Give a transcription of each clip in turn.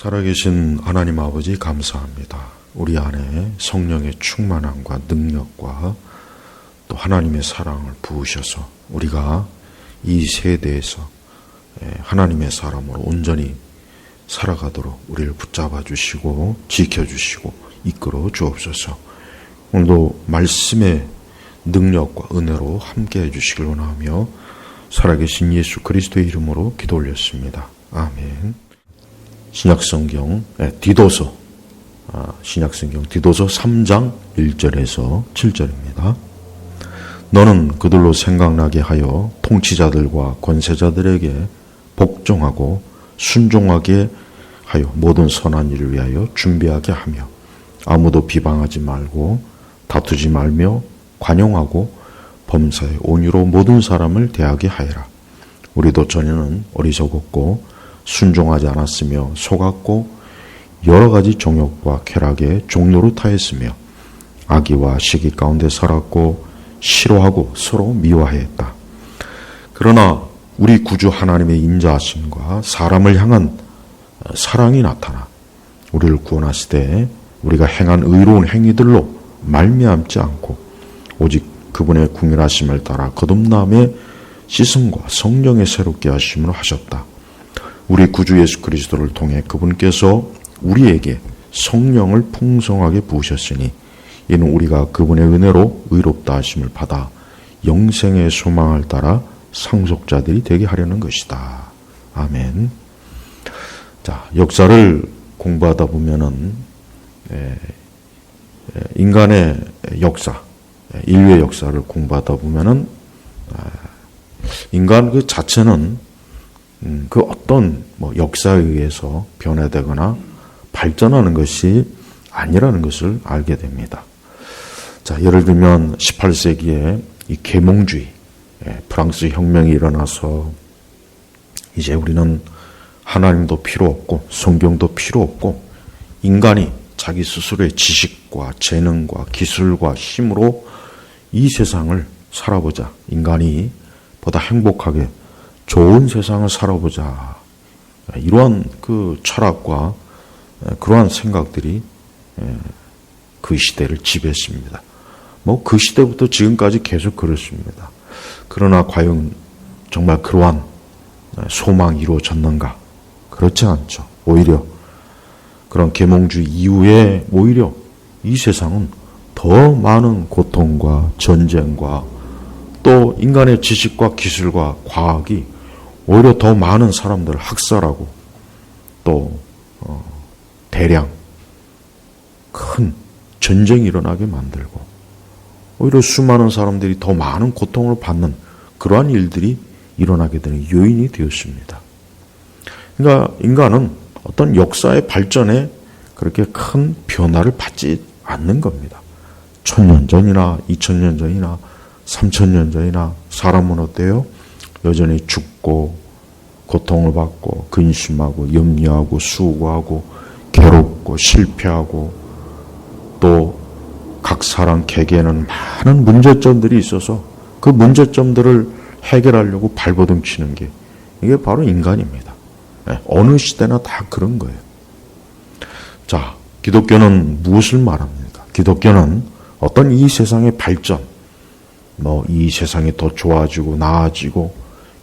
살아계신 하나님 아버지 감사합니다. 우리 안에 성령의 충만함과 능력과 또 하나님의 사랑을 부으셔서 우리가 이 세대에서 하나님의 사람으로 온전히 살아가도록 우리를 붙잡아 주시고 지켜주시고 이끌어 주옵소서. 오늘도 말씀의 능력과 은혜로 함께 해주시길 원하며 살아계신 예수 그리스도의 이름으로 기도 올렸습니다. 아멘. 신약성경 디도서 3장 1절에서 7절입니다. 너는 그들로 생각나게 하여 통치자들과 권세자들에게 복종하고 순종하게 하여 모든 선한 일을 위하여 준비하게 하며 아무도 비방하지 말고 다투지 말며 관용하고 범사에 온유로 모든 사람을 대하게 하여라. 우리도 전에는 어리석었고 순종하지 않았으며 속았고 여러 가지 정욕과 쾌락의 종로로 타했으며 악의와 시기 가운데 살았고 싫어하고 서로 미워하였다. 그러나 우리 구주 하나님의 인자하심과 사람을 향한 사랑이 나타나 우리를 구원하실 때 우리가 행한 의로운 행위들로 말미암지 않고 오직 그분의 궁일하심을 따라 거듭남의 씻음과 성령의 새롭게 하심으로 하셨다. 우리 구주 예수 그리스도를 통해 그분께서 우리에게 성령을 풍성하게 부으셨으니 이는 우리가 그분의 은혜로 의롭다 하심을 받아 영생의 소망을 따라 상속자들이 되게 하려는 것이다. 아멘. 자, 역사를 공부하다 보면은 인간의 역사, 인류의 역사를 공부하다 보면은 인간 그 자체는 그 어떤 역사에 의해서 변화되거나 발전하는 것이 아니라는 것을 알게 됩니다. 자, 예를 들면 18세기에 이 계몽주의, 프랑스 혁명이 일어나서 이제 우리는 하나님도 필요 없고 성경도 필요 없고 인간이 자기 스스로의 지식과 재능과 기술과 힘으로 이 세상을 살아보자. 인간이 보다 행복하게 좋은 세상을 살아보자. 이러한 그 철학과 그러한 생각들이 그 시대를 지배했습니다. 그 시대부터 지금까지 계속 그렇습니다. 그러나 과연 정말 그러한 소망이 이루어졌는가? 그렇지 않죠. 오히려 그런 계몽주의 이후에 오히려 이 세상은 더 많은 고통과 전쟁과 또 인간의 지식과 기술과 과학이 오히려 더 많은 사람들을 학살하고 또 대량 큰 전쟁이 일어나게 만들고 오히려 수많은 사람들이 더 많은 고통을 받는 그러한 일들이 일어나게 되는 요인이 되었습니다. 그러니까 인간은 어떤 역사의 발전에 그렇게 큰 변화를 받지 않는 겁니다. 1000년 전이나 2000년 전이나 3000년 전이나 사람은 어때요? 여전히 죽고 고통을 받고 근심하고 염려하고 수고하고 괴롭고 실패하고 또 각 사람 개개에는 많은 문제점들이 있어서 그 문제점들을 해결하려고 발버둥 치는 게 이게 바로 인간입니다. 어느 시대나 다 그런 거예요. 자, 기독교는 무엇을 말합니까? 기독교는 어떤 이 세상의 발전, 이 세상이 더 좋아지고 나아지고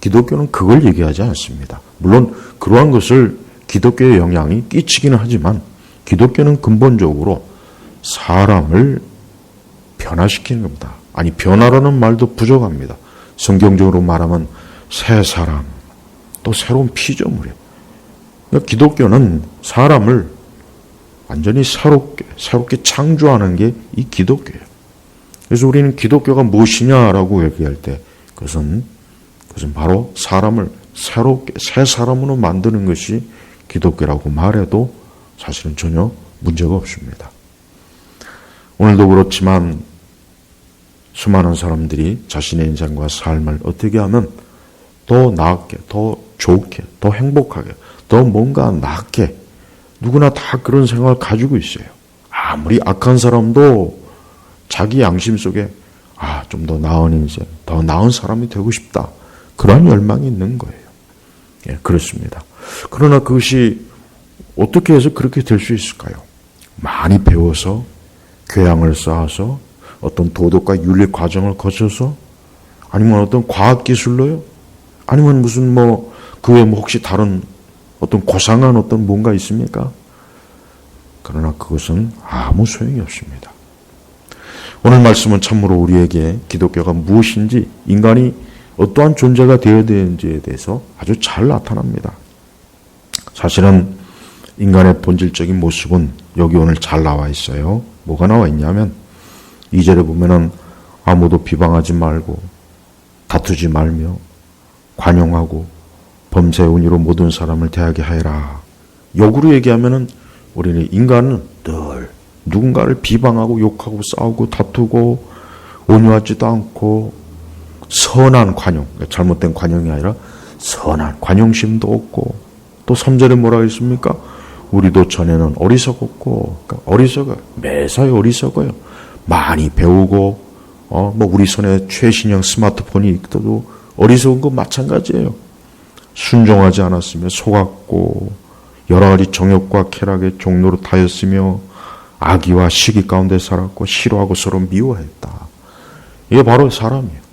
기독교는 그걸 얘기하지 않습니다. 물론 그러한 것을 기독교의 영향이 끼치기는 하지만 기독교는 근본적으로 사람을 변화시키는 겁니다. 아니, 변화라는 말도 부족합니다. 성경적으로 말하면 새 사람, 또 새로운 피조물이에요. 그러니까 기독교는 사람을 완전히 새롭게 창조하는 게 이 기독교예요. 그래서 우리는 기독교가 무엇이냐라고 얘기할 때 그것은 바로 사람을 새롭게 새 사람으로 만드는 것이 기독교라고 말해도 사실은 전혀 문제가 없습니다. 오늘도 그렇지만 수많은 사람들이 자신의 인생과 삶을 어떻게 하면 더 나았게, 더 좋게, 더 행복하게, 더 뭔가 낫게 누구나 다 그런 생각을 가지고 있어요. 아무리 악한 사람도 자기 양심 속에 좀 더 나은 인생, 더 나은 사람이 되고 싶다. 그런 열망이 있는 거예요. 예, 그렇습니다. 그러나 그것이 어떻게 해서 그렇게 될 수 있을까요? 많이 배워서, 교양을 쌓아서, 어떤 도덕과 윤리 과정을 거쳐서, 아니면 어떤 과학기술로요? 아니면 무슨 그 외에 혹시 다른 어떤 고상한 어떤 뭔가 있습니까? 그러나 그것은 아무 소용이 없습니다. 오늘 말씀은 참으로 우리에게 기독교가 무엇인지, 인간이 어떠한 존재가 되어야 되는지에 대해서 아주 잘 나타납니다. 사실은 인간의 본질적인 모습은 여기 오늘 잘 나와 있어요. 뭐가 나와 있냐면 2절에 보면은 아무도 비방하지 말고 다투지 말며 관용하고 범사의 은유로 모든 사람을 대하게 하여라. 역으로 얘기하면은 우리는 인간은 늘 누군가를 비방하고 욕하고 싸우고 다투고 온유하지도 않고 선한 관용, 잘못된 관용이 아니라 선한 관용심도 없고, 또 3절에 뭐라고 했습니까? 우리도 전에는 어리석었고, 그러니까 어리석어요. 매사에 어리석어요. 많이 배우고, 우리 손에 최신형 스마트폰이 있어도 어리석은 거 마찬가지예요. 순종하지 않았으며 속았고, 여러 가지 정욕과 쾌락의 종로로 타였으며, 악의와 시기 가운데 살았고, 싫어하고 서로 미워했다. 이게 바로 사람이에요.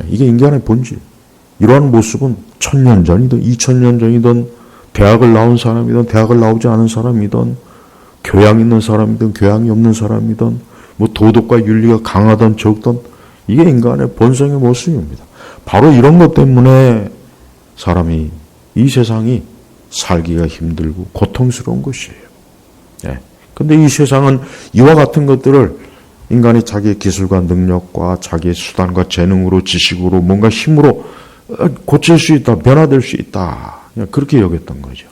이게 인간의 본질. 이러한 모습은 1000년 전이든 2000년 전이든 대학을 나온 사람이든 대학을 나오지 않은 사람이든 교양 있는 사람이든 교양이 없는 사람이든 도덕과 윤리가 강하든 적든 이게 인간의 본성의 모습입니다. 바로 이런 것 때문에 사람이 이 세상이 살기가 힘들고 고통스러운 것이에요. 근데 이 세상은 이와 같은 것들을 인간이 자기의 기술과 능력과 자기의 수단과 재능으로 지식으로 뭔가 힘으로 고칠 수 있다, 변화될 수 있다. 그렇게 여겼던 거죠.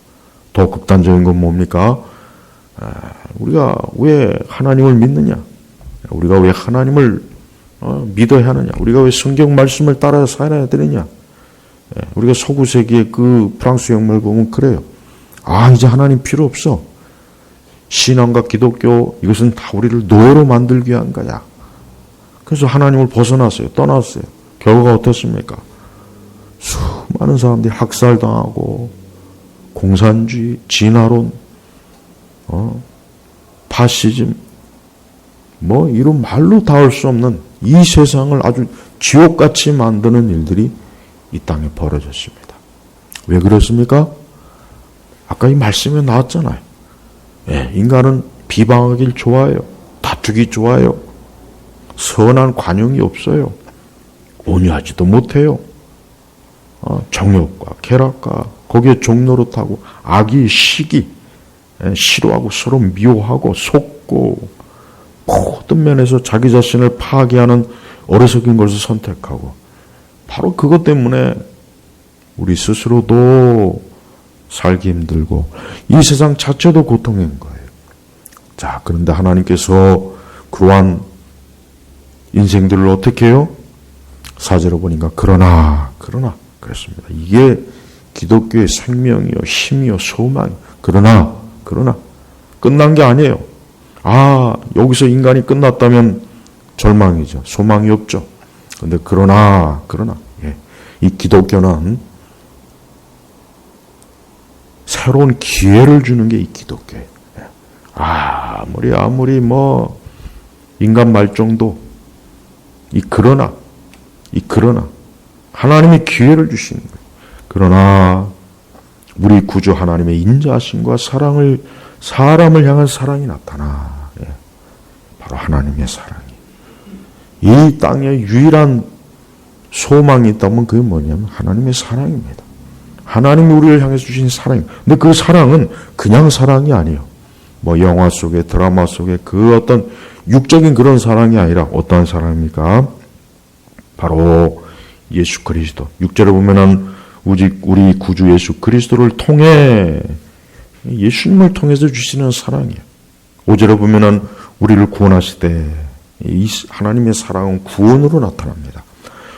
더 극단적인 건 뭡니까? 우리가 왜 하나님을 믿느냐? 우리가 왜 하나님을 믿어야 하느냐? 우리가 왜 성경 말씀을 따라 살아야 되느냐? 우리가 서구세기의 그 프랑스 혁명을 보면 그래요. 이제 하나님 필요 없어. 신앙과 기독교 이것은 다 우리를 노예로 만들기 위한 거야. 그래서 하나님을 벗어났어요. 떠났어요. 결과가 어떻습니까? 수많은 사람들이 학살당하고 공산주의, 진화론, 파시즘 이런 말로 닿을 수 없는 이 세상을 아주 지옥같이 만드는 일들이 이 땅에 벌어졌습니다. 왜 그렇습니까? 아까 이 말씀에 나왔잖아요. 인간은 비방하길 좋아해요. 다투기 좋아해요. 선한 관용이 없어요. 온유하지도 못해요. 정욕과 쾌락과 거기에 종노릇하고 악의 시기, 싫어하고 서로 미워하고 속고 모든 면에서 자기 자신을 파괴하는 어리석은 것을 선택하고, 바로 그것 때문에 우리 스스로도 살기 힘들고 이 세상 자체도 고통인 거예요. 자, 그런데 하나님께서 그러한 인생들을 어떻게 해요? 4절에 보니까 그러나 그랬습니다. 이게 기독교의 생명이요, 힘이요, 소망이요. 그러나 끝난 게 아니에요. 여기서 인간이 끝났다면 절망이죠. 소망이 없죠. 근데 그러나 이 기독교는 새로운 기회를 주는 게 이 기독교예요. 아무리 인간 말정도 그러나 하나님이 기회를 주시는 거예요. 그러나 우리 구주 하나님의 인자하심과 사람을 향한 사랑이 나타나. 바로 하나님의 사랑이. 이 땅에 유일한 소망이 있다면 그게 뭐냐면 하나님의 사랑입니다. 하나님이 우리를 향해서 주신 사랑입니다. 근데 그 사랑은 그냥 사랑이 아니에요. 영화 속에, 드라마 속에 그 어떤 육적인 그런 사랑이 아니라 어떠한 사랑입니까? 바로 예수 그리스도. 6절에 보면은 우리 구주 예수 그리스도를 통해, 예수님을 통해서 주시는 사랑이에요. 5절에 보면은 우리를 구원하실 때 이 하나님의 사랑은 구원으로 나타납니다.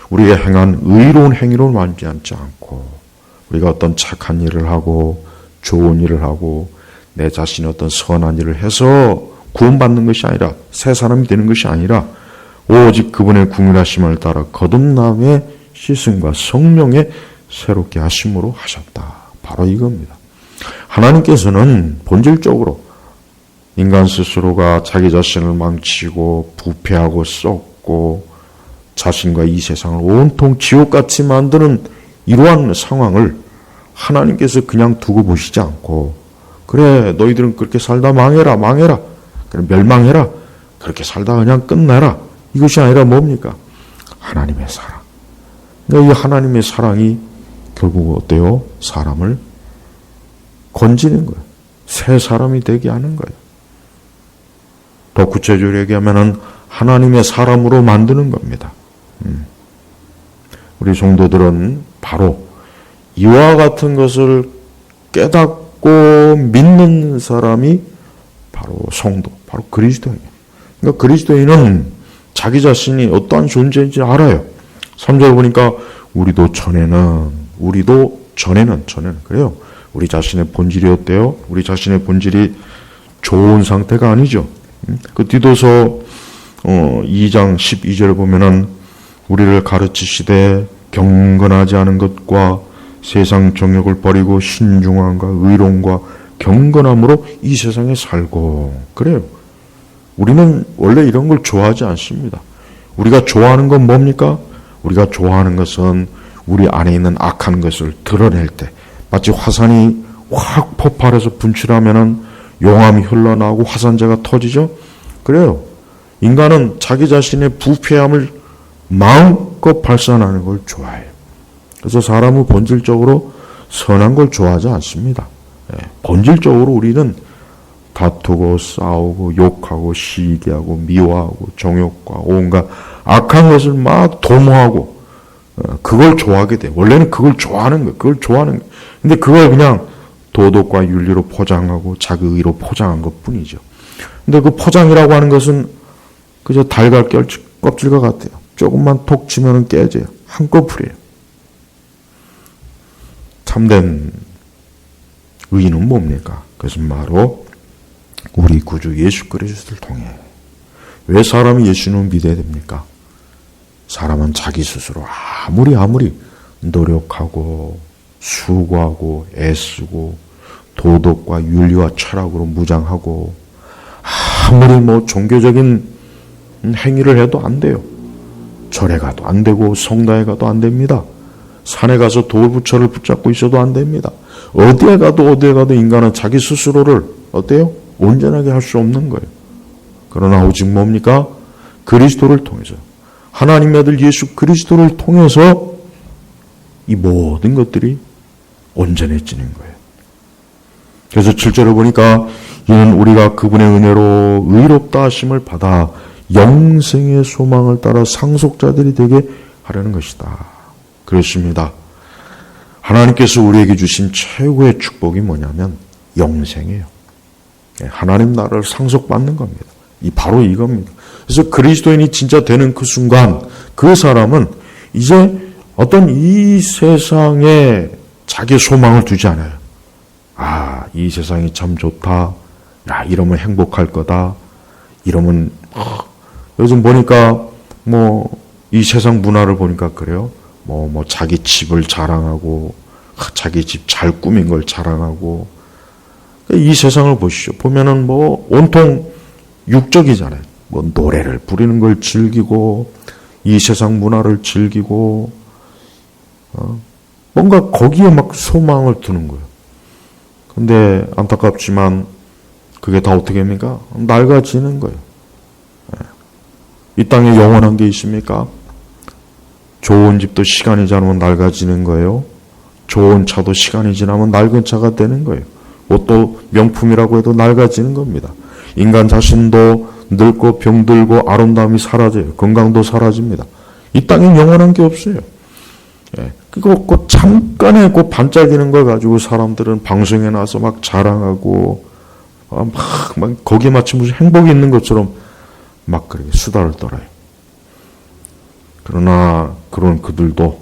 우리가 행한 의로운 행위로 만지 않지 않고, 우리가 어떤 착한 일을 하고 좋은 일을 하고 내 자신이 어떤 선한 일을 해서 구원받는 것이 아니라, 새 사람이 되는 것이 아니라 오직 그분의 궁휼하심을 따라 거듭남의 시승과 성령의 새롭게 하심으로 하셨다. 바로 이겁니다. 하나님께서는 본질적으로 인간 스스로가 자기 자신을 망치고 부패하고 썩고 자신과 이 세상을 온통 지옥같이 만드는 이러한 상황을 하나님께서 그냥 두고 보시지 않고, 그래 너희들은 그렇게 살다 망해라 그래 멸망해라, 그렇게 살다 그냥 끝내라, 이것이 아니라 뭡니까? 하나님의 사랑. 이 하나님의 사랑이 결국 어때요? 사람을 건지는 거예요. 새 사람이 되게 하는 거예요. 더 구체적으로 얘기하면 하나님의 사람으로 만드는 겁니다. 우리 성도들은 바로 이와 같은 것을 깨닫고 믿는 사람이 바로 성도, 바로 그리스도인이에요. 그러니까 그리스도인은 자기 자신이 어떠한 존재인지 알아요. 3절 보니까 우리도 전에는 그래요. 우리 자신의 본질이 어때요? 우리 자신의 본질이 좋은 상태가 아니죠. 그 디도서 2장 12절을 보면은 우리를 가르치시되 경건하지 않은 것과 세상 정욕을 버리고 신중함과 의로움과 경건함으로 이 세상에 살고. 그래요. 우리는 원래 이런 걸 좋아하지 않습니다. 우리가 좋아하는 건 뭡니까? 우리가 좋아하는 것은 우리 안에 있는 악한 것을 드러낼 때, 마치 화산이 확 폭발해서 분출하면은 용암이 흘러나오고 화산재가 터지죠? 그래요. 인간은 자기 자신의 부패함을 마음껏 발산하는 걸 좋아해요. 그래서 사람은 본질적으로 선한 걸 좋아하지 않습니다. 본질적으로 우리는 다투고 싸우고 욕하고 시기하고 미워하고 정욕과 온갖 악한 것을 막 도모하고 그걸 좋아하게 돼요. 원래는 그걸 좋아하는 거예요. 그걸 좋아하는 거예요. 근데 그걸 그냥 도덕과 윤리로 포장하고 자기 의로 포장한 것 뿐이죠. 근데 그 포장이라고 하는 것은 그저 달걀 껍질과 같아요. 조금만 톡 치면 깨져요. 한꺼풀이에요. 참된 의는 뭡니까? 그것은 바로 우리 구주 예수 그리스도를 통해. 왜 사람이 예수님을 믿어야 됩니까? 사람은 자기 스스로 아무리 노력하고 수고하고 애쓰고 도덕과 윤리와 철학으로 무장하고 아무리 종교적인 행위를 해도 안 돼요. 절에 가도 안 되고 성당에 가도 안 됩니다. 산에 가서 돌부처를 붙잡고 있어도 안 됩니다. 어디에 가도 인간은 자기 스스로를 어때요? 온전하게 할 수 없는 거예요. 그러나 오직 뭡니까? 그리스도를 통해서, 하나님의 아들 예수 그리스도를 통해서 이 모든 것들이 온전해지는 거예요. 그래서 7절을 보니까 이는 우리가 그분의 은혜로 의롭다 하심을 받아 영생의 소망을 따라 상속자들이 되게 하려는 것이다. 그렇습니다. 하나님께서 우리에게 주신 최고의 축복이 뭐냐면 영생이에요. 하나님 나라를 상속받는 겁니다. 바로 이겁니다. 그래서 그리스도인이 진짜 되는 그 순간 그 사람은 이제 어떤 이 세상에 자기 소망을 두지 않아요. 이 세상이 참 좋다. 이러면 행복할 거다. 이러면 요즘 보니까 이 세상 문화를 보니까 그래요. 자기 집을 자랑하고 자기 집 잘 꾸민 걸 자랑하고. 이 세상을 보시죠. 보면은 온통 육적이잖아요. 노래를 부르는 걸 즐기고 이 세상 문화를 즐기고 뭔가 거기에 막 소망을 두는 거예요. 근데 안타깝지만 그게 다 어떻게 합니까? 낡아지는 거예요. 이 땅에 영원한 게 있습니까? 좋은 집도 시간이 지나면 낡아지는 거예요. 좋은 차도 시간이 지나면 낡은 차가 되는 거예요. 옷도 명품이라고 해도 낡아지는 겁니다. 인간 자신도 늙고 병들고 아름다움이 사라져요. 건강도 사라집니다. 이 땅엔 영원한 게 없어요. 그거 잠깐의 그 반짝이는 걸 가지고 사람들은 방송에 나와서 막 자랑하고 막 거기에 마치 무슨 행복이 있는 것처럼 막 그렇게 수다를 떨어요. 그러나 그런 그들도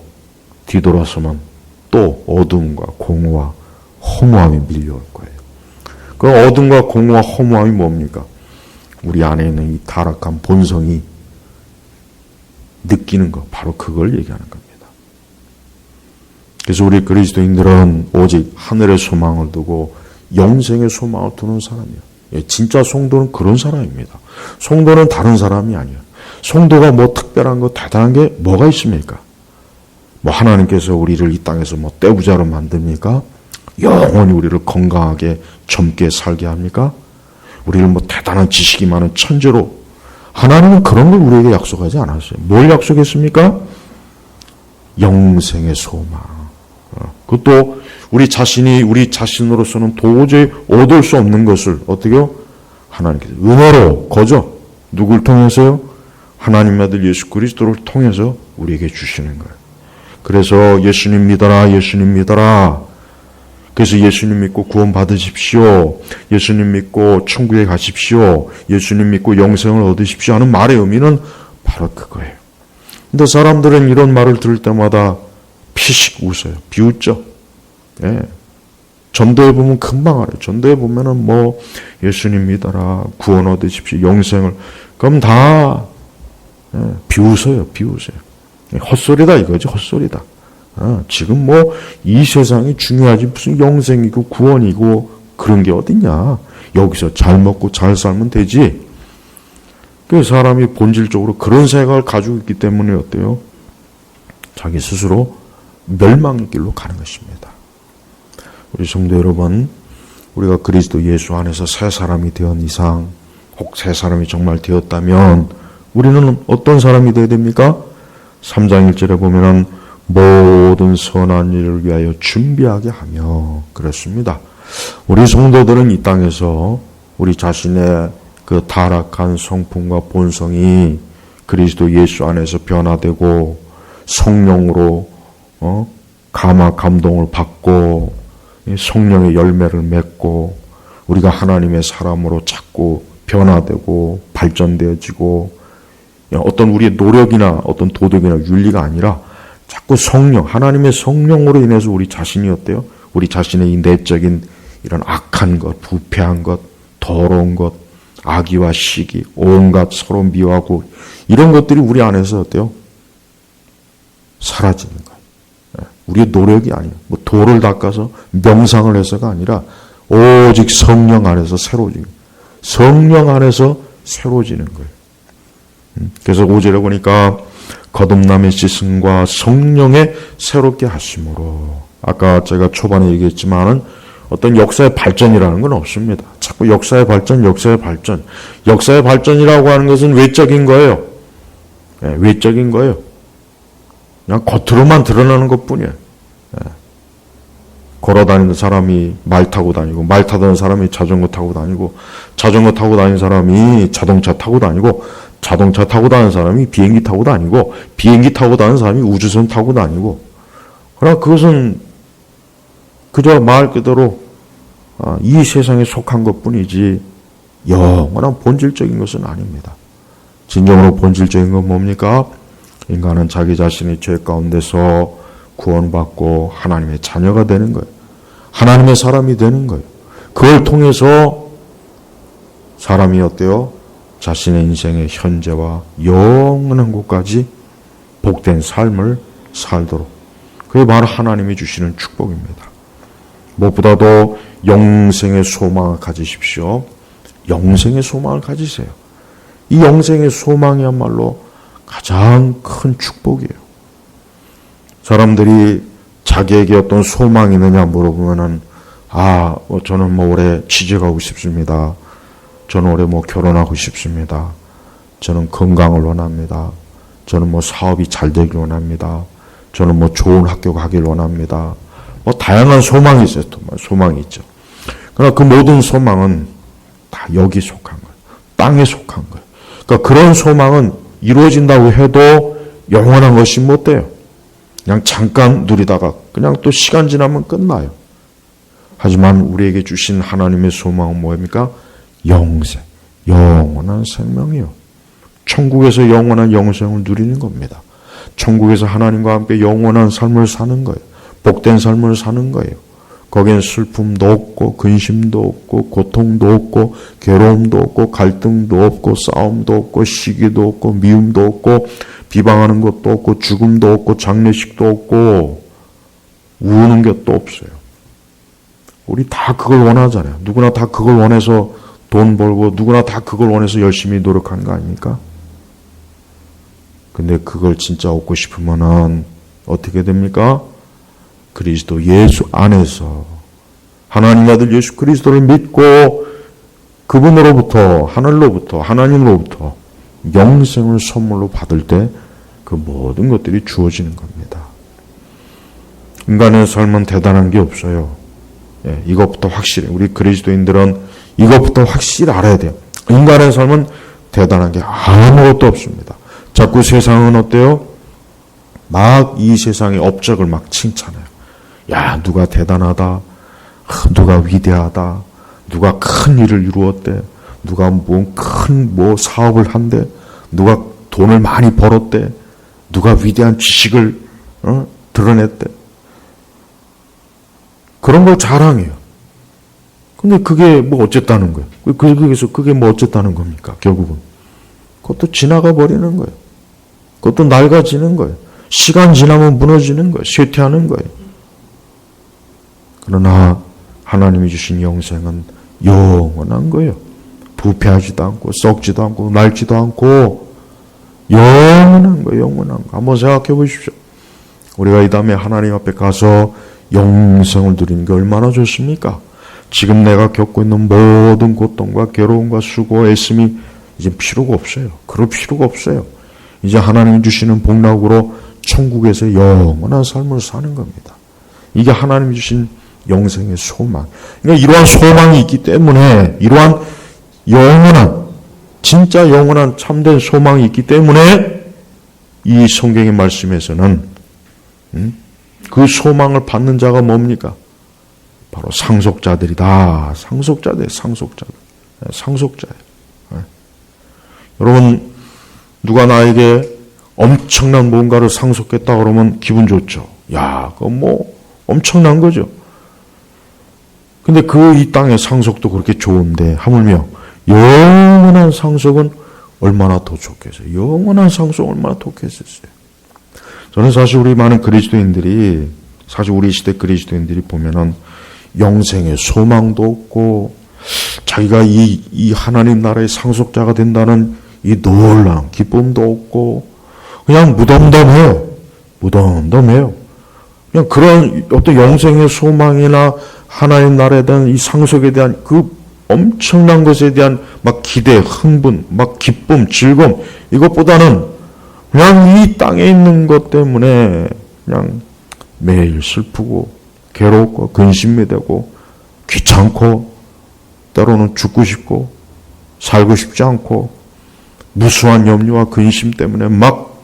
뒤돌아서면 또 어둠과 공허와 허무함이 밀려올 거예요. 그 어둠과 공허와 허무함이 뭡니까? 우리 안에 있는 이 타락한 본성이 느끼는 것, 바로 그걸 얘기하는 겁니다. 그래서 우리 그리스도인들은 오직 하늘의 소망을 두고 영생의 소망을 두는 사람이에요. 예, 진짜 성도는 그런 사람입니다. 성도는 다른 사람이 아니에요. 성도가 뭐 특별한 거 대단한 게 뭐가 있습니까? 뭐 하나님께서 우리를 이 땅에서 뭐 떼부자로 만듭니까? 영원히 우리를 건강하게 젊게 살게 합니까? 우리를 뭐 대단한 지식이 많은 천재로, 하나님은 그런 걸 우리에게 약속하지 않았어요. 뭘 약속했습니까? 영생의 소망. 그것도 우리 자신이 우리 자신으로서는 도저히 얻을 수 없는 것을 어떻게요? 하나님께서 은혜로 거저 누굴 통해서요? 하나님 아들 예수 그리스도를 통해서 우리에게 주시는 거예요. 그래서 예수님 믿어라, 예수님 믿어라. 그래서 예수님 믿고 구원 받으십시오. 예수님 믿고 천국에 가십시오. 예수님 믿고 영생을 얻으십시오 하는 말의 의미는 바로 그거예요. 근데 사람들은 이런 말을 들을 때마다 피식 웃어요. 비웃죠. 예. 전도에 보면 금방 알아요. 전도에 보면은 뭐 예수님 믿어라, 구원 얻으십시오, 영생을, 그럼 다 비웃어요. 비웃어요. 헛소리다 이거지, 헛소리다. 지금 뭐 이 세상이 중요하지 무슨 영생이고 구원이고 그런 게 어딨냐. 여기서 잘 먹고 잘 살면 되지. 그 사람이 본질적으로 그런 생각을 가지고 있기 때문에 어때요? 자기 스스로 멸망의 길로 가는 것입니다. 우리 성도 여러분, 우리가 그리스도 예수 안에서 새 사람이 된 이상, 혹 새 사람이 정말 되었다면 우리는 어떤 사람이 되어야 됩니까? 3장 1절에 보면은 모든 선한 일을 위하여 준비하게 하며, 그렇습니다. 우리 성도들은 이 땅에서 우리 자신의 그 타락한 성품과 본성이 그리스도 예수 안에서 변화되고 성령으로 감화 감동을 받고 성령의 열매를 맺고 우리가 하나님의 사람으로 자꾸 변화되고 발전되어지고, 어떤 우리의 노력이나 어떤 도덕이나 윤리가 아니라 자꾸 성령, 하나님의 성령으로 인해서 우리 자신이 어때요? 우리 자신의 이 내적인 이런 악한 것, 부패한 것, 더러운 것, 악의와 시기, 온갖 서로 미워하고 이런 것들이 우리 안에서 어때요? 사라지는 거예요. 우리의 노력이 아니에요. 뭐 돌을 닦아서 명상을 해서가 아니라 오직 성령 안에서 새로워지는 거예요. 성령 안에서 새로워지는 거예요. 그래서 5절에 보니까 거듭남의 씻음과 성령의 새롭게 하심으로, 아까 제가 초반에 얘기했지만은 어떤 역사의 발전이라는 건 없습니다. 자꾸 역사의 발전, 역사의 발전. 역사의 발전이라고 하는 것은 외적인 거예요. 네, 외적인 거예요. 그냥 겉으로만 드러나는 것뿐이에요. 네. 걸어다니는 사람이 말 타고 다니고, 말 타던 사람이 자전거 타고 다니고, 자전거 타고 다니는 사람이 자동차 타고 다니고, 자동차 타고 다니는 사람이 비행기 타고 다니고, 비행기 타고 다니는 사람이 우주선 타고 다니고, 그러나 그것은 그저 말 그대로 이 세상에 속한 것뿐이지 영원한 본질적인 것은 아닙니다. 진정으로 본질적인 건 뭡니까? 인간은 자기 자신의 죄 가운데서 구원받고 하나님의 자녀가 되는 거예요. 하나님의 사람이 되는 거예요. 그걸 통해서 사람이 어때요? 자신의 인생의 현재와 영원한 곳까지 복된 삶을 살도록, 그게 바로 하나님이 주시는 축복입니다. 무엇보다도 영생의 소망을 가지십시오. 영생의 소망을 가지세요. 이 영생의 소망이야말로 가장 큰 축복이에요. 사람들이 자기에게 어떤 소망이 있느냐 물어보면은, 저는 뭐 올해 취직하고 싶습니다. 저는 올해 뭐 결혼하고 싶습니다. 저는 건강을 원합니다. 저는 뭐 사업이 잘 되길 원합니다. 저는 뭐 좋은 학교 가길 원합니다. 뭐 다양한 소망이 있어요. 소망이 있죠. 그러나 그 모든 소망은 다 여기 속한 거예요. 땅에 속한 거예요. 그러니까 그런 소망은 이루어진다고 해도 영원한 것이 못 돼요. 그냥 잠깐 누리다가 그냥 또 시간 지나면 끝나요. 하지만 우리에게 주신 하나님의 소망은 뭐입니까? 영생, 영원한 생명이요. 천국에서 영원한 영생을 누리는 겁니다. 천국에서 하나님과 함께 영원한 삶을 사는 거예요. 복된 삶을 사는 거예요. 거기엔 슬픔도 없고 근심도 없고 고통도 없고 괴로움도 없고 갈등도 없고 싸움도 없고 시기도 없고 미움도 없고 비방하는 것도 없고 죽음도 없고 장례식도 없고 우는 게 또 없어요. 우리 다 그걸 원하잖아요. 누구나 다 그걸 원해서 돈 벌고 누구나 다 그걸 원해서 열심히 노력하는 거 아닙니까? 근데 그걸 진짜 얻고 싶으면은 어떻게 됩니까? 그리스도 예수 안에서 하나님 아들 예수 그리스도를 믿고 그분으로부터 하늘로부터 하나님으로부터 영생을 선물로 받을 때 그 모든 것들이 주어지는 겁니다. 인간의 삶은 대단한 게 없어요. 예, 이것부터 확실히 우리 그리스도인들은 이것부터 확실히 알아야 돼요. 인간의 삶은 대단한 게 아무것도 없습니다. 자꾸 세상은 어때요? 막 이 세상의 업적을 막 칭찬해요. 야, 누가 대단하다. 누가 위대하다. 누가 큰 일을 이루었대. 누가 큰 사업을 한대. 누가 돈을 많이 벌었대. 누가 위대한 지식을 드러냈대. 그런 걸 자랑해요. 근데 그게 뭐 어쨌다는 거예요? 그래서 그게 뭐 어쨌다는 겁니까? 결국은. 그것도 지나가 버리는 거예요. 그것도 낡아지는 거예요. 시간 지나면 무너지는 거예요. 쇠퇴하는 거예요. 그러나 하나님이 주신 영생은 영원한 거예요. 부패하지도 않고 썩지도 않고 낡지도 않고 영원한 거예요. 영원한 거. 한번 생각해 보십시오. 우리가 이 다음에 하나님 앞에 가서 영생을 누리는 게 얼마나 좋습니까? 지금 내가 겪고 있는 모든 고통과 괴로움과 수고, 애씀이 이제 필요가 없어요. 그럴 필요가 없어요. 이제 하나님이 주시는 복락으로 천국에서 영원한 삶을 사는 겁니다. 이게 하나님이 주신 영생의 소망. 그러니까 이러한 소망이 있기 때문에 이러한 영원한 진짜 영원한 참된 소망이 있기 때문에 이 성경의 말씀에서는 그 소망을 받는 자가 뭡니까? 바로 상속자들이다. 상속자예요. 여러분 누가 나에게 엄청난 뭔가를 상속했다 그러면 기분 좋죠. 야, 그건 뭐 엄청난 거죠. 근데 이 땅의 상속도 그렇게 좋은데 하물며 영원한 상속은 얼마나 더 좋겠어요. 영원한 상속은 얼마나 좋겠어요. 저는 사실 우리 많은 그리스도인들이 사실 우리 시대 그리스도인들이 보면은 영생의 소망도 없고 자기가 이 하나님 나라의 상속자가 된다는 이 놀라운 기쁨도 없고 그냥 무덤덤해요. 그냥 그런 어떤 영생의 소망이나 하나님 나라에 대한 이 상속에 대한 그 엄청난 것에 대한 막 기대, 흥분, 막 기쁨, 즐거움 이것보다는 그냥 이 땅에 있는 것 때문에 그냥 매일 슬프고 괴롭고 근심이 되고 귀찮고 때로는 죽고 싶고 살고 싶지 않고 무수한 염려와 근심 때문에 막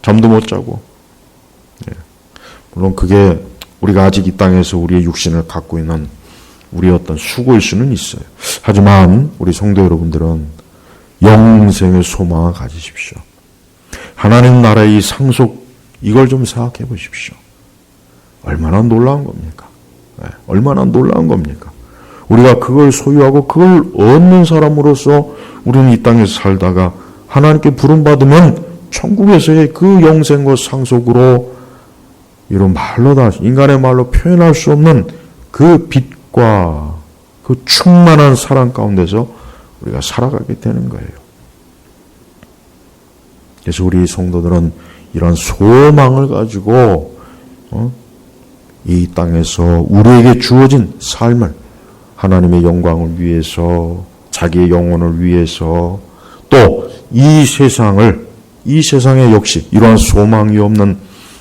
잠도 못 자고 물론 그게 우리가 아직 이 땅에서 우리의 육신을 갖고 있는 우리의 어떤 수고일 수는 있어요. 하지만 우리 성도 여러분들은 영생의 소망을 가지십시오. 하나님 나라의 이 상속 이걸 좀 생각해 보십시오. 얼마나 놀라운 겁니까? 얼마나 놀라운 겁니까? 우리가 그걸 소유하고 그걸 얻는 사람으로서 우리는 이 땅에서 살다가 하나님께 부름받으면 천국에서의 그 영생과 상속으로 이런 말로 다 인간의 말로 표현할 수 없는 그 빛과 그 충만한 사랑 가운데서 우리가 살아가게 되는 거예요. 그래서 우리 성도들은 이런 소망을 가지고 이 땅에서 우리에게 주어진 삶을 하나님의 영광을 위해서 자기의 영혼을 위해서 또 이 세상에 역시 이러한 소망이 없는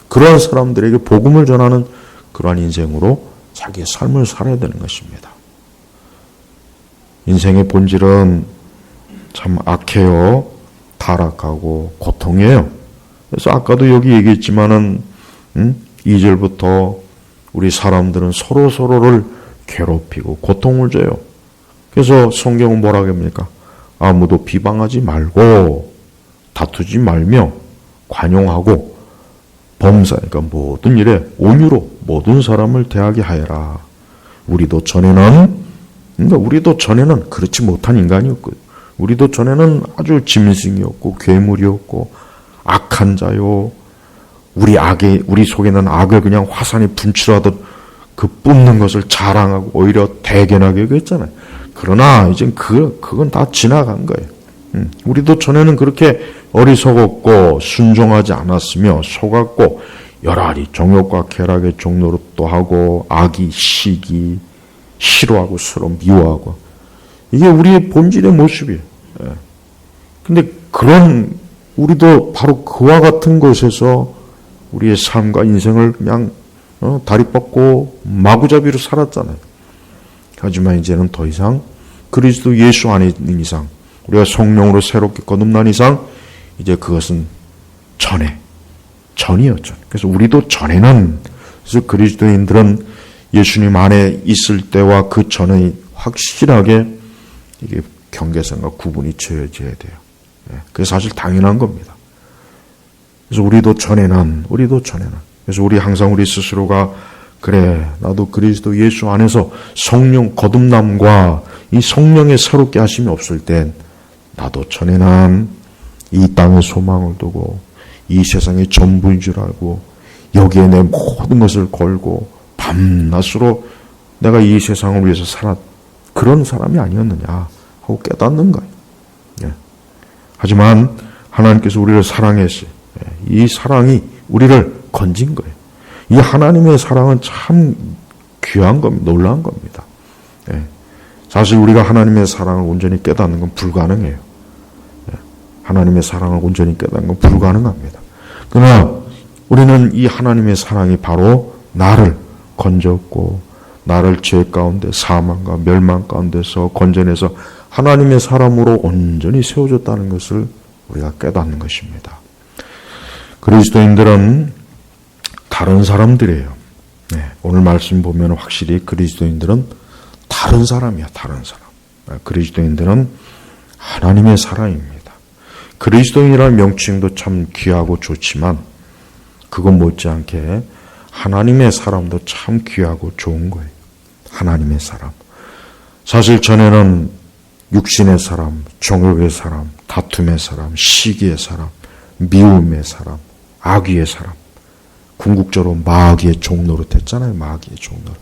그러한 사람들에게 복음을 전하는 그러한 인생으로 자기의 삶을 살아야 되는 것입니다. 인생의 본질은 참 악해요. 타락하고 고통이에요. 그래서 아까도 여기 얘기했지만은 2절부터 우리 사람들은 서로를 괴롭히고 고통을 줘요. 그래서 성경은 뭐라고 합니까? 아무도 비방하지 말고 다투지 말며 관용하고 범사, 그러니까 모든 일에 온유로 모든 사람을 대하게 하여라. 우리도 전에는 그렇지 못한 인간이었거든요. 우리도 전에는 아주 짐승이었고 괴물이었고 악한 자요. 우리 속에 있는 악을 그냥 화산이 분출하듯 그 뿜는 것을 자랑하고 오히려 대견하게 그랬잖아요. 그러나 이제 그건 다 지나간 거예요. 우리도 전에는 그렇게 어리석었고 순종하지 않았으며 속았고 열아리 정욕과 쾌락의 종노릇도 하고 악이 시기 싫어하고 서로 미워하고 이게 우리의 본질의 모습이에요. 근데 그런 우리도 바로 그와 같은 곳에서 우리의 삶과 인생을 그냥 다리 뻗고 마구잡이로 살았잖아요. 하지만 이제는 더 이상 그리스도 예수 안에 있는 이상 우리가 성령으로 새롭게 거듭난 이상 이제 그것은 전이었죠. 그래서 우리도 전에는 그래서 그리스도인들은 예수님 안에 있을 때와 그 전에 확실하게 이게 경계선과 구분이 지어져야 돼요. 그게 사실 당연한 겁니다. 그래서 우리도 전에는 그래서 우리 항상 우리 스스로가 그래 나도 그리스도 예수 안에서 성령 거듭남과 이 성령의 새롭게 하심이 없을 땐 나도 전에는 이 땅에 소망을 두고 이 세상의 전부인 줄 알고 여기에 내 모든 것을 걸고 밤낮으로 내가 이 세상을 위해서 살았 그런 사람이 아니었느냐 하고 깨닫는 거예요. 하지만 하나님께서 우리를 사랑했어요. 이 사랑이 우리를 건진 거예요. 이 하나님의 사랑은 참 귀한 겁니다. 놀라운 겁니다. 사실 우리가 하나님의 사랑을 온전히 깨닫는 건 불가능해요. 하나님의 사랑을 온전히 깨닫는 건 불가능합니다. 그러나 우리는 이 하나님의 사랑이 바로 나를 건졌고 나를 죄 가운데 사망과 멸망 가운데서 건져내서 하나님의 사람으로 온전히 세워졌다는 것을 우리가 깨닫는 것입니다. 그리스도인들은 다른 사람들이에요. 오늘 말씀 보면 확실히 그리스도인들은 다른 사람이야. 다른 사람. 그리스도인들은 하나님의 사람입니다. 그리스도인이라는 명칭도 참 귀하고 좋지만 그것 못지않게 하나님의 사람도 참 귀하고 좋은 거예요. 하나님의 사람. 사실 전에는 육신의 사람, 정욕의 사람, 다툼의 사람, 시기의 사람, 미움의 사람, 악의의 사람, 궁극적으로 마귀의 종노릇 했잖아요. 마귀의 종노릇.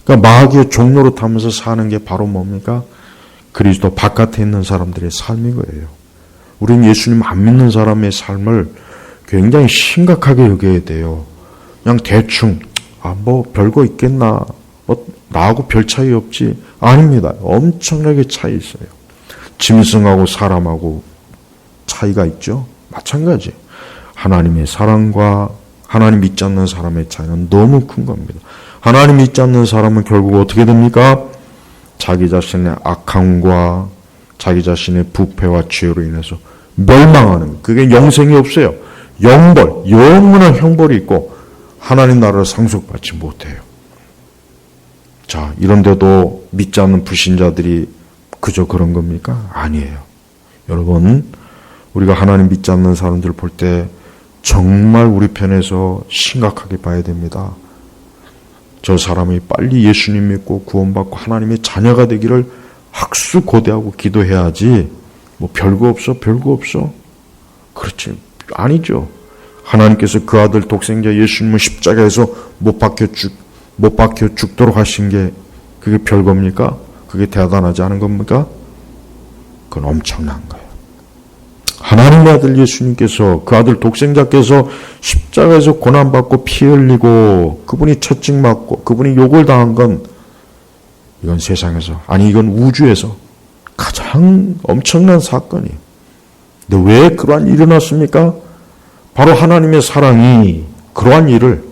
그러니까 마귀의 종노릇 하면서 사는 게 바로 뭡니까? 그리스도 바깥에 있는 사람들의 삶인 거예요. 우리는 예수님 안 믿는 사람의 삶을 굉장히 심각하게 여겨야 돼요. 그냥 대충 뭐 별거 있겠나, 나하고 별 차이 없지. 아닙니다. 엄청나게 차이 있어요. 짐승하고 사람하고 차이가 있죠. 마찬가지. 하나님의 사랑과 하나님 믿지 않는 사람의 차이는 너무 큰 겁니다. 하나님 믿지 않는 사람은 결국 어떻게 됩니까? 자기 자신의 악함과 자기 자신의 부패와 죄로 인해서 멸망하는, 그게 영생이 없어요. 영벌, 영원한 형벌이 있고 하나님 나라를 상속받지 못해요. 자, 이런데도 믿지 않는 불신자들이 그저 그런 겁니까? 아니에요. 여러분, 우리가 하나님 믿지 않는 사람들을 볼 때 정말 우리 편에서 심각하게 봐야 됩니다. 저 사람이 빨리 예수님 믿고 구원받고 하나님의 자녀가 되기를 학수고대하고 기도해야지 뭐 별거 없어. 그렇지. 아니죠. 하나님께서 그 아들 독생자 예수님을 십자가에서 못 박혀 죽도록 하신 게 그게 별겁니까? 그게 대단하지 않은 겁니까? 그건 엄청난 거예요. 하나님의 아들 예수님께서, 그 아들 독생자께서 십자가에서 고난받고 피 흘리고 그분이 채찍 맞고 그분이 욕을 당한 건 이건 세상에서, 아니 이건 우주에서 가장 엄청난 사건이에요. 근데 왜 그러한 일이 일어났습니까? 바로 하나님의 사랑이 그러한 일을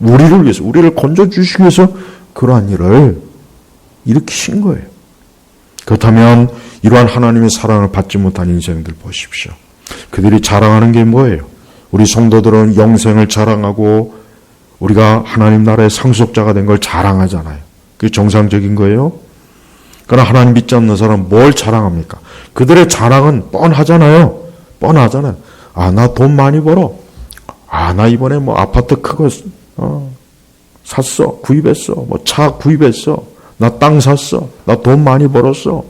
우리를 위해서, 우리를 건져주시기 위해서 그러한 일을 일으키신 거예요. 그렇다면 이러한 하나님의 사랑을 받지 못한 인생들 보십시오. 그들이 자랑하는 게 뭐예요? 우리 성도들은 영생을 자랑하고 우리가 하나님 나라의 상속자가 된 걸 자랑하잖아요. 그게 정상적인 거예요. 그러나 하나님 믿지 않는 사람은 뭘 자랑합니까? 그들의 자랑은 뻔하잖아요. 아, 나 돈 많이 벌어. 아, 나 이번에 뭐 아파트 크거 샀어. 구입했어. 뭐 차 구입했어. 나 땅 샀어. 나 돈 많이 벌었어.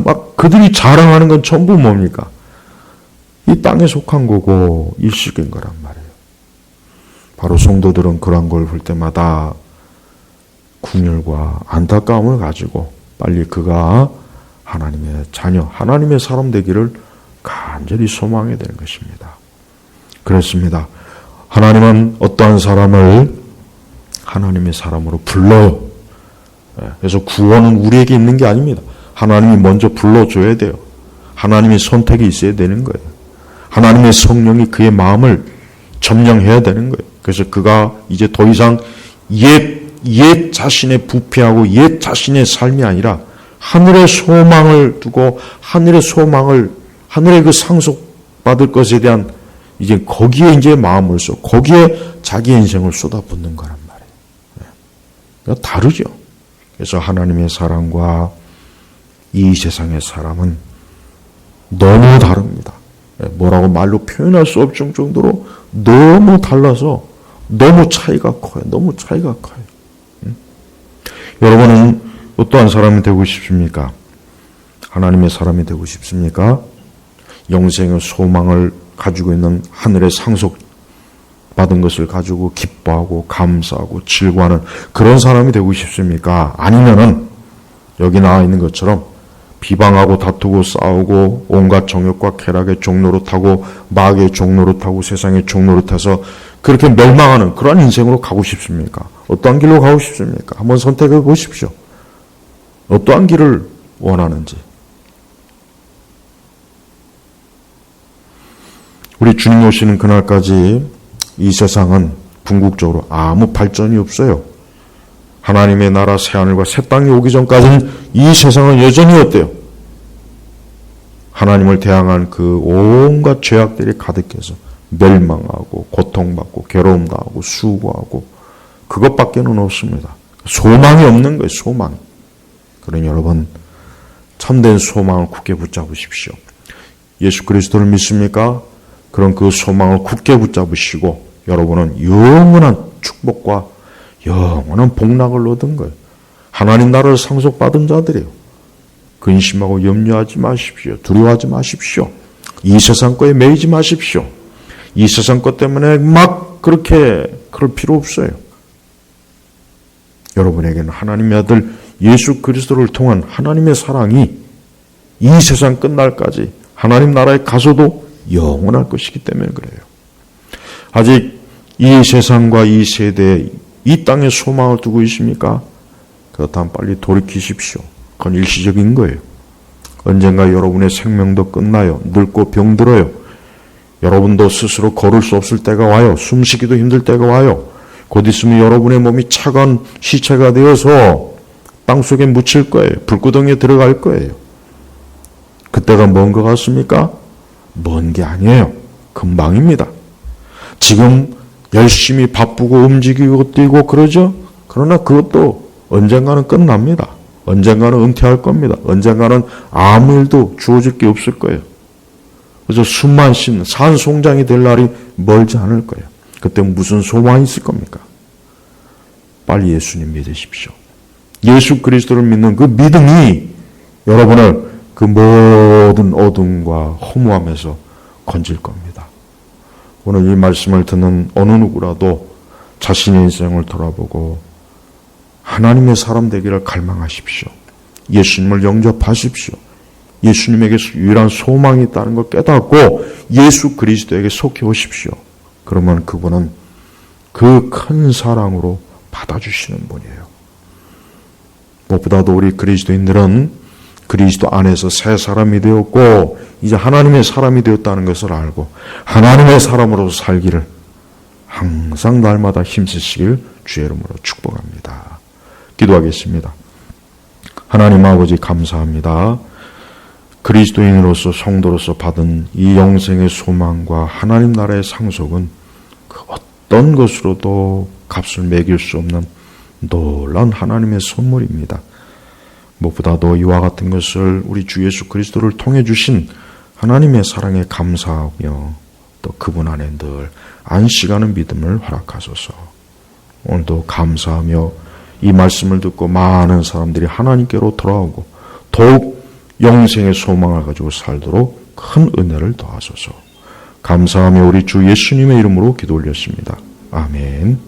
막 그들이 자랑하는 건 전부 뭡니까? 이 땅에 속한 거고 일식인 거란 말이에요. 바로 성도들은 그런 걸 볼 때마다 궁율과 안타까움을 가지고 빨리 그가 하나님의 자녀, 하나님의 사람 되기를 간절히 소망해야 되는 것입니다. 그렇습니다. 하나님은 어떠한 사람을 하나님의 사람으로 불러요. 그래서 구원은 우리에게 있는 게 아닙니다. 하나님이 먼저 불러줘야 돼요. 하나님의 선택이 있어야 되는 거예요. 하나님의 성령이 그의 마음을 점령해야 되는 거예요. 그래서 그가 이제 더 이상 옛 자신의 부패하고 옛 자신의 삶이 아니라 하늘의 소망을 두고 하늘의 그 상속받을 것에 대한 이제 거기에 이제 마음을 써 거기에 자기의 인생을 쏟아붓는 거란 말이에요. 그러니까 다르죠. 그래서 하나님의 사랑과 이 세상의 사람은 너무 다릅니다. 뭐라고 말로 표현할 수 없을 정도로 너무 달라서 너무 차이가 커요. 너무 차이가 커요. 여러분은 어떠한 사람이 되고 싶습니까? 하나님의 사람이 되고 싶습니까? 영생의 소망을 가지고 있는 하늘의 상속받은 것을 가지고 기뻐하고 감사하고 즐거워하는 그런 사람이 되고 싶습니까? 아니면은 여기 나와 있는 것처럼 비방하고 다투고 싸우고 온갖 정욕과 쾌락의 종로로 타고 마귀의 종로로 타고 세상의 종로로 타서 그렇게 멸망하는 그런 인생으로 가고 싶습니까? 어떠한 길로 가고 싶습니까? 한번 선택해 보십시오. 어떠한 길을 원하는지. 우리 주님 오시는 그날까지 이 세상은 궁극적으로 아무 발전이 없어요. 하나님의 나라 새하늘과 새 땅이 오기 전까지는 이 세상은 여전히 어때요? 하나님을 대항한 그 온갖 죄악들이 가득해서 멸망하고 고통받고 괴로움당하고 수고하고 그것밖에는 없습니다. 소망이 없는 거예요. 소망. 그러니 여러분 참된 소망을 굳게 붙잡으십시오. 예수 그리스도를 믿습니까? 그런 그 소망을 굳게 붙잡으시고 여러분은 영원한 축복과 영원한 복락을 얻은 거예요. 하나님 나라를 상속받은 자들이에요. 근심하고 염려하지 마십시오. 두려워하지 마십시오. 이 세상 거에 매이지 마십시오. 이 세상 것 때문에 막 그렇게 그럴 필요 없어요. 여러분에게는 하나님의 아들 예수 그리스도를 통한 하나님의 사랑이 이 세상 끝날까지 하나님 나라에 가서도 영원할 것이기 때문에 그래요. 아직 이 세상과 이 세대에 이 땅에 소망을 두고 있습니까? 그렇다면 빨리 돌이키십시오. 그건 일시적인 거예요. 언젠가 여러분의 생명도 끝나요. 늙고 병들어요. 여러분도 스스로 걸을 수 없을 때가 와요. 숨쉬기도 힘들 때가 와요. 곧 있으면 여러분의 몸이 차가운 시체가 되어서 땅속에 묻힐 거예요. 불구덩이에 들어갈 거예요. 그때가 먼 것 같습니까? 먼 게 아니에요. 금방입니다. 지금 열심히 바쁘고 움직이고 뛰고 그러죠? 그러나 그것도 언젠가는 끝납니다. 언젠가는 은퇴할 겁니다. 언젠가는 아무 일도 주어질 게 없을 거예요. 그래서 숨만 쉬는 산송장이 될 날이 멀지 않을 거예요. 그때 무슨 소망이 있을 겁니까? 빨리 예수님 믿으십시오. 예수 그리스도를 믿는 그 믿음이 여러분을 그 모든 어둠과 허무함에서 건질 겁니다. 오늘 이 말씀을 듣는 어느 누구라도 자신의 인생을 돌아보고 하나님의 사람 되기를 갈망하십시오. 예수님을 영접하십시오. 예수님에게 유일한 소망이 있다는 걸 깨닫고 예수 그리스도에게 속해 오십시오. 그러면 그분은 그 큰 사랑으로 받아주시는 분이에요. 무엇보다도 우리 그리스도인들은 그리스도 안에서 새 사람이 되었고 이제 하나님의 사람이 되었다는 것을 알고 하나님의 사람으로서 살기를 항상 날마다 힘쓰시길 주의 이름으로 축복합니다. 기도하겠습니다. 하나님 아버지 감사합니다. 그리스도인으로서 성도로서 받은 이 영생의 소망과 하나님 나라의 상속은 그 어떤 것으로도 값을 매길 수 없는 놀라운 하나님의 선물입니다. 무엇보다도 이와 같은 것을 우리 주 예수 그리스도를 통해 주신 하나님의 사랑에 감사하며 또 그분 안에 늘 안식하는 믿음을 허락하소서. 오늘도 감사하며 이 말씀을 듣고 많은 사람들이 하나님께로 돌아오고 더욱 영생의 소망을 가지고 살도록 큰 은혜를 더하소서. 감사하며 우리 주 예수님의 이름으로 기도 올렸습니다. 아멘.